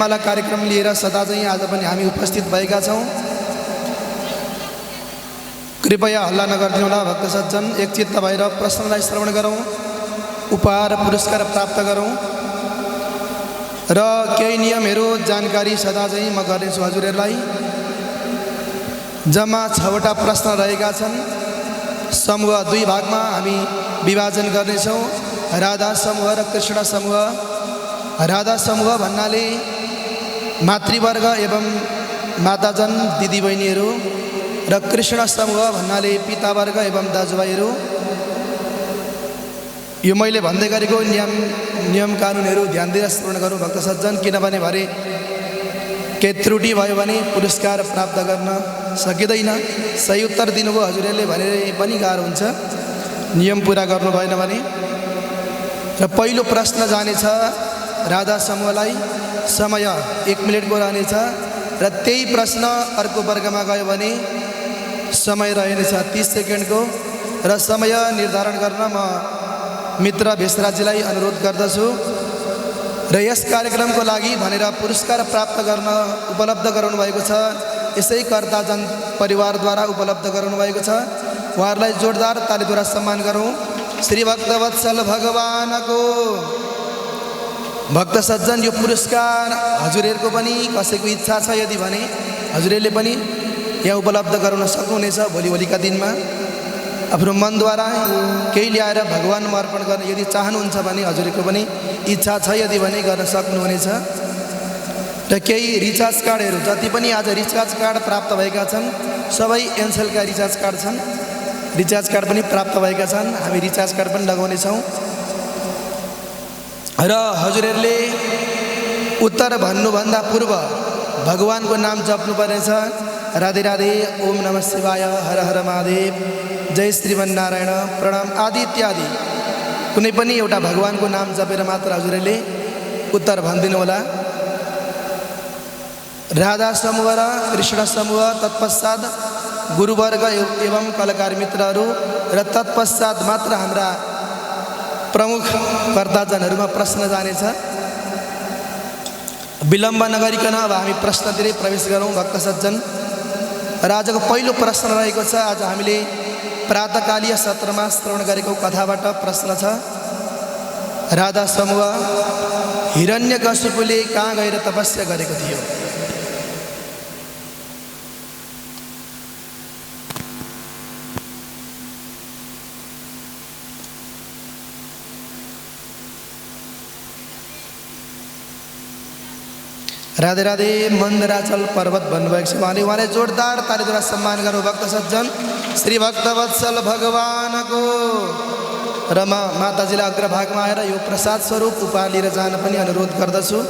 मला कार्यक्रम लिएर सदा चाहिँ आज पनि हामी उपस्थित भएका छौं। कृपया हल्ला नगरिदिनु होला भक्त सज्जन, एकचित्त भएर प्रश्नलाई श्रवण गरौँ, उपहार पुरस्कार प्राप्त गरौँ र केही नियमहरू जानकारी सदा चाहिँ म गर्नेछु हजुरहरूलाई। जम्मा 6 वटा प्रश्न रहेका छन्। समूह 2 भागमा हामी विभाजन गर्नेछौँ, राधा समूह र कृष्ण समूह। राधा समूह भन्नाले मातृवर्ग एवं माताजन दिदीबहिनीहरू र कृष्ण समूह भन्नाले पितावर्ग एवं दाजुभाइहरू। यो मैले भन्दै गरेको नियम कानुनहरू ध्यान दिएर श्रवण गरौँ भक्त सज्जन, किनभने भरे के त्रुटि भयो भने पुरस्कार प्राप्त गर्न सकिँदैन। सही उत्तर दिनुभयो हजुरहरूले भने पनि गाह्रो हुन्छ नियम पुरा गर्नु भएन भने। र पहिलो प्रश्न जानेछ राधा समूहलाई। समय 1 मिनेटको रहनेछ र त्यही प्रश्न अर्को वर्गमा गयो भने समय रहनेछ 30 सेकेन्डको। र समय निर्धारण गर्न म मित्र भेषराजीलाई अनुरोध गर्दछु। र यस कार्यक्रमको लागि भनेर पुरस्कार प्राप्त गर्न उपलब्ध गराउनु भएको छ, यसै कर्ताजन परिवारद्वारा उपलब्ध गराउनु भएको छ। उहाँहरूलाई जोरदार तालीद्वारा सम्मान गरौँ। श्री भक्तवत्सल भगवानको। भक्त सज्जन, यो पुरस्कार हजुरहरूको पनि कसैको इच्छा छ यदि भने हजुरहरूले पनि यहाँ उपलब्ध गराउन सक्नुहुनेछ। भोलिका दिनमा आफ्नो मनद्वारा केही ल्याएर भगवानमा अर्पण गर्न यदि चाहनुहुन्छ भने हजुरहरूको पनि इच्छा छ यदि भने गर्न सक्नुहुनेछ। र केही रिचार्ज कार्डहरू जति पनि आज रिचार्ज कार्ड प्राप्त भएका छन् सबै एनसेलका रिचार्ज कार्ड छन्। रिचार्ज कार्ड पनि प्राप्त भएका छन्, हामी रिचार्ज कार्ड पनि लगाउनेछौँ। र हजुरहरूले उत्तर भन्नुभन्दा पूर्व भगवानको नाम जप्नु पर्नेछ। राधे राधे, ओम नमः शिवाय, हर हर महादेव, जय श्रीमन्नारायण, प्रणाम आदि इत्यादि कुनै पनि एउटा भगवानको नाम जपेर मात्र हजुरहरूले उत्तर भनिदिनु होला। राधा समूह र कृष्ण समूह, तत्पश्चात गुरुवर्ग एवं कलाकार मित्रहरू र तत्पश्चात मात्र हाम्रा प्रमुख कर्ताजनहरूमा प्रश्न जानेछ। विलम्ब नगरिकन अब हामी प्रश्नतिरै प्रवेश गरौँ भक्त सज्जन। र आजको पहिलो प्रश्न रहेको छ, आज हामीले प्रातःकालीय सत्रमा श्रवण गरेको कथाबाट प्रश्न छ। राधा समूह, हिरण्यकशिपुले कहाँ गएर तपस्या गरेको थियो? राधे राधे, मन्दराचल पर्वत भन्नुभएको छ उहाँले जोरदार तालीद्वारा सम्मान गरौँ भक्त सज्जन। श्री भक्तवत्सल भगवानको। र म माताजीलाई अग्रभागमा आएर यो प्रसाद स्वरूप उपहार लिएर जान पनि अनुरोध गर्दछु।